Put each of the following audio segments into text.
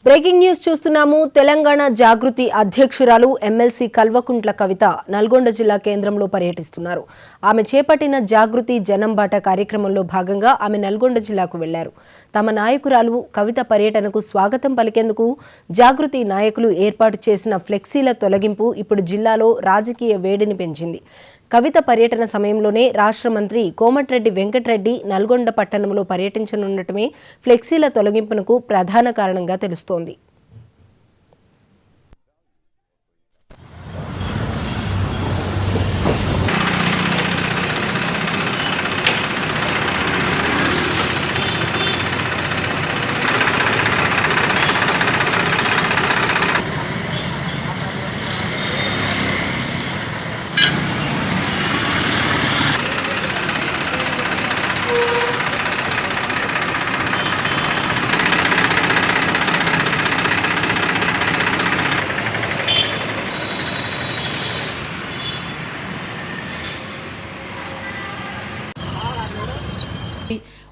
Breaking news చూస్తున్నాము. తెలంగాణ జాగృతి అధ్యక్షురాలు MLC Kalvakuntla Kavitha Nalgonda జిల్లా కేంద్రంలో పర్యటిస్తున్నారు. ఆమె చేపట్టిన జాగృతి జనంబాట కార్యక్రమంలో భాగంగా ఆమె నల్గొండ జిల్లాకు వెళ్లారు. తమ నాయకురాలు కవిత పర్యటనకు స్వాగతం పలికేందుకు జాగృతి నాయకులు ఏర్పాటు చేసిన ఫ్లెక్సీల తొలగింపు ఇప్పుడు జిల్లాలో రాజకీయ వేడిని పెంచింది. కవిత పర్యటన సమయంలోనే రాష్ట్ర మంత్రి కోమటిరెడ్డి వెంకటరెడ్డి నల్గొండ పట్టణంలో పర్యటించనుండటమే ఫ్లెక్సీల తొలగింపునకు ప్రధాన కారణంగా తెలుస్తోంది.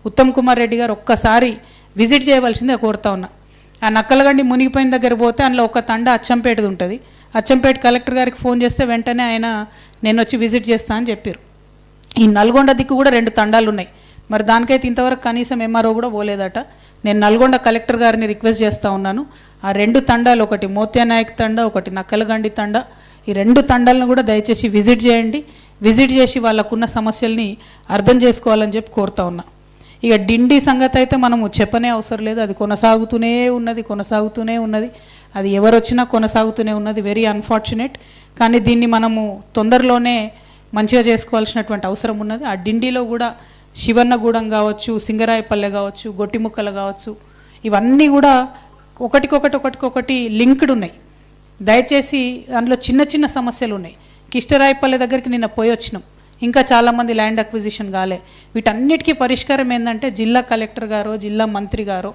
ఉత్తమ్ కుమార్ రెడ్డి గారు ఒక్కసారి విజిట్ చేయవలసిందే కోరుతా ఉన్నా. ఆ నక్కలగండి మునిగిపోయిన దగ్గర పోతే అందులో ఒక తండ అచ్చంపేటది ఉంటుంది. అచ్చంపేట కలెక్టర్ గారికి ఫోన్ చేస్తే వెంటనే ఆయన నేను వచ్చి విజిట్ చేస్తా అని చెప్పారు. ఈ నల్గొండ దిక్కు కూడా 2 తండాలు ఉన్నాయి. మరి దానికైతే ఇంతవరకు కనీసం ఎంఆర్ఓ కూడా పోలేదట. నేను నల్గొండ కలెక్టర్ గారిని రిక్వెస్ట్ చేస్తూ ఉన్నాను. ఆ 2 తండాలు, ఒకటి మోత్యానాయక్ తండ, ఒకటి నక్కలగండి తండ, ఈ 2 తండాలను కూడా దయచేసి విజిట్ చేయండి. విజిట్ చేసి వాళ్ళకున్న సమస్యల్ని అర్థం చేసుకోవాలని చెప్పి కోరుతా ఉన్నా. ఇక డిండి సంగతి అయితే మనము చెప్పనే అవసరం లేదు. అది కొనసాగుతూనే ఉన్నది. అది ఎవరు వచ్చినా కొనసాగుతూనే ఉన్నది. Very unfortunate. కానీ దీన్ని మనము తొందరలోనే మంచిగా చేసుకోవాల్సినటువంటి అవసరం ఉన్నది. ఆ డిండిలో కూడా శివన్నగూడెం కావచ్చు, సింగరాయపల్లె కావచ్చు, గొట్టిముక్కలు కావచ్చు, ఇవన్నీ కూడా ఒకటికొకటి లింక్డ్ ఉన్నాయి. దయచేసి అందులో చిన్న సమస్యలు ఉన్నాయి. కిష్టరాయపల్లె దగ్గరికి నిన్న పోయి వచ్చినాం. ఇంకా చాలామంది ల్యాండ్ అక్విజిషన్ కాలే. వీటన్నిటికీ పరిష్కారం ఏంటంటే జిల్లా కలెక్టర్ గారో జిల్లా మంత్రి గారో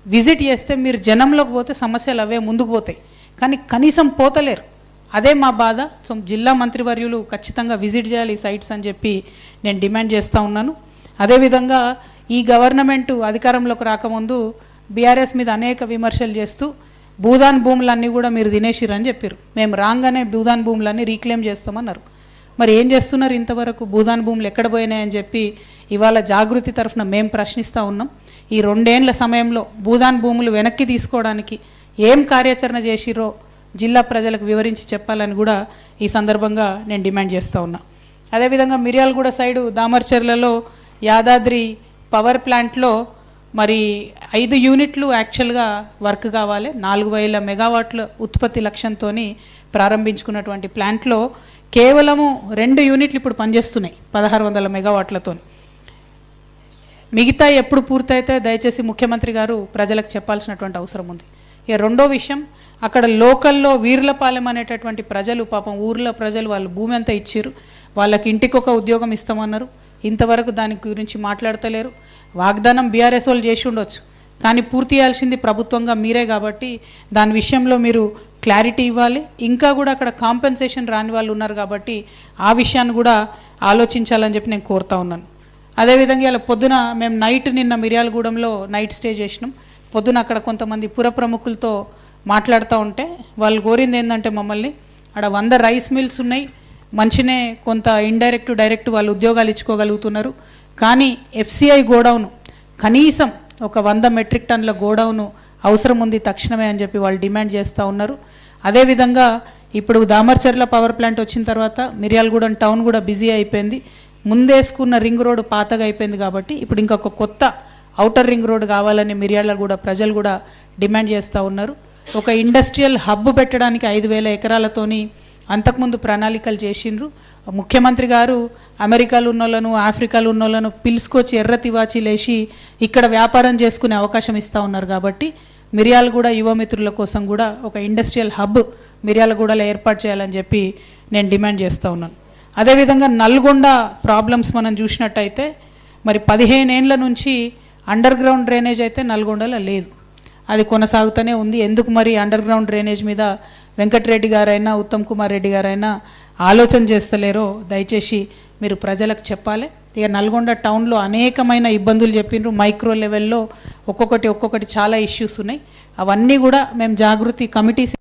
విజిట్ చేస్తే మీరు జనంలోకి పోతే సమస్యలు అవే ముందుకు పోతాయి. కానీ కనీసం పోతలేరు. అదే మా బాధ. సో జిల్లా మంత్రివర్యులు ఖచ్చితంగా విజిట్ చేయాలి ఈ సైట్స్ అని చెప్పి నేను డిమాండ్ చేస్తూ ఉన్నాను. అదేవిధంగా ఈ గవర్నమెంట్ అధికారంలోకి రాకముందు బీఆర్ఎస్ మీద అనేక విమర్శలు చేస్తూ భూదాన్ భూములన్నీ కూడా మీరు తినేసిరని చెప్పారు. మేము రాగానే భూదాన్ భూములన్నీ రీక్లెయిమ్ చేస్తామన్నారు. మరి ఏం చేస్తున్నారు? ఇంతవరకు భూదాన్ భూములు ఎక్కడ పోయినాయని చెప్పి ఇవాళ జాగృతి తరఫున మేము ప్రశ్నిస్తూ ఉన్నాం. ఈ 2 ఏళ్ల సమయంలో భూదాన్ భూములు వెనక్కి తీసుకోవడానికి ఏం కార్యాచరణ చేసిరో జిల్లా ప్రజలకు వివరించి చెప్పాలని కూడా ఈ సందర్భంగా నేను డిమాండ్ చేస్తూ ఉన్నా. అదేవిధంగా మిర్యాలగూడ సైడు దామర్చర్లలో యాదాద్రి పవర్ ప్లాంట్లో మరి 5 యూనిట్లు యాక్చువల్గా వర్క్ కావాలి. 4000 మెగావాట్ల ఉత్పత్తి లక్ష్యంతో ప్రారంభించుకున్నటువంటి ప్లాంట్లో కేవలము 2 యూనిట్లు ఇప్పుడు పనిచేస్తున్నాయి 1600 మెగావాట్లతో. మిగతా ఎప్పుడు పూర్తయితే దయచేసి ముఖ్యమంత్రి గారు ప్రజలకు చెప్పాల్సినటువంటి అవసరం ఉంది. ఇక రెండో విషయం, అక్కడ లోకల్లో వీర్లపాలెం అనేటటువంటి ప్రజలు, పాపం ఊర్లో ప్రజలు వాళ్ళు భూమి అంతా ఇచ్చారు. వాళ్ళకి ఇంటికొక ఉద్యోగం ఇస్తామన్నారు. ఇంతవరకు దాని గురించి మాట్లాడతలేరు. వాగ్దానం బీఆర్ఎస్ వాళ్ళు చేసి ఉండొచ్చు, కానీ పూర్తి చేయాల్సింది ప్రభుత్వంగా మీరే కాబట్టి దాని విషయంలో మీరు క్లారిటీ ఇవ్వాలి. ఇంకా కూడా అక్కడ కాంపెన్సేషన్ రాని వాళ్ళు ఉన్నారు కాబట్టి ఆ విషయాన్ని కూడా ఆలోచించాలని చెప్పి నేను కోరుతా ఉన్నాను. అదేవిధంగా ఇలా పొద్దున మేము నిన్న మిర్యాలగూడెంలో నైట్ స్టే చేసినాం. పొద్దున అక్కడ కొంతమంది పుర ప్రముఖులతో మాట్లాడుతూ ఉంటే వాళ్ళు కోరింది ఏంటంటే మమ్మల్ని అక్కడ 100 రైస్ మిల్స్ ఉన్నాయి, మంచినే కొంత ఇండైరెక్ట్ డైరెక్ట్ వాళ్ళు ఉద్యోగాలు ఇచ్చుకోగలుగుతున్నారు. కానీ ఎఫ్సిఐ గోడౌను కనీసం ఒక 100 మెట్రిక్ టన్నుల గోడౌను అవసరం ఉంది తక్షణమే అని చెప్పి వాళ్ళు డిమాండ్ చేస్తూ ఉన్నారు. అదేవిధంగా ఇప్పుడు దామర్చర్ల పవర్ ప్లాంట్ వచ్చిన తర్వాత మిర్యాలగూడెం టౌన్ కూడా బిజీ అయిపోయింది. ముందేసుకున్న రింగ్ రోడ్ పాతగా అయిపోయింది కాబట్టి ఇప్పుడు ఇంకొక కొత్త ఔటర్ రింగ్ రోడ్ కావాలని మిర్యాలగూడ ప్రజలు కూడా డిమాండ్ చేస్తూ ఉన్నారు. ఒక ఇండస్ట్రియల్ హబ్ పెట్టడానికి 5000 ఎకరాలతోని అంతకుముందు ప్రణాళికలు చేసిండ్రు. ముఖ్యమంత్రి గారు అమెరికాలో ఉన్నోళ్ళను, ఆఫ్రికాలో ఉన్నోళ్ళను పిలుచుకొచ్చి ఎర్ర తివాచీలేసి ఇక్కడ వ్యాపారం చేసుకునే అవకాశం ఇస్తూ ఉన్నారు. కాబట్టి మిర్యాలగూడ యువమిత్రుల కోసం కూడా ఒక ఇండస్ట్రియల్ హబ్ మిర్యాలగూడలో ఏర్పాటు చేయాలని చెప్పి నేను డిమాండ్ చేస్తూ ఉన్నాను. అదేవిధంగా నల్గొండ ప్రాబ్లమ్స్ మనం చూసినట్టయితే మరి 15 ఏళ్ల నుంచి అండర్ గ్రౌండ్ డ్రైనేజ్ అయితే నల్గొండలో లేదు. అది కొనసాగుతూనే ఉంది. ఎందుకు మరి అండర్ గ్రౌండ్ డ్రైనేజ్ మీద వెంకటరెడ్డి గారైనా ఉత్తమ్ కుమార్ రెడ్డి గారైనా ఆలోచన చేస్తలేరో దయచేసి మీరు ప్రజలకు చెప్పాలి. ఇక నల్గొండ టౌన్లో అనేకమైన ఇబ్బందులు చెప్పిండ్రు. మైక్రో లెవెల్లో ఒక్కొక్కటి చాలా ఇష్యూస్ ఉన్నాయి. అవన్నీ కూడా మేము జాగృతి కమిటీస్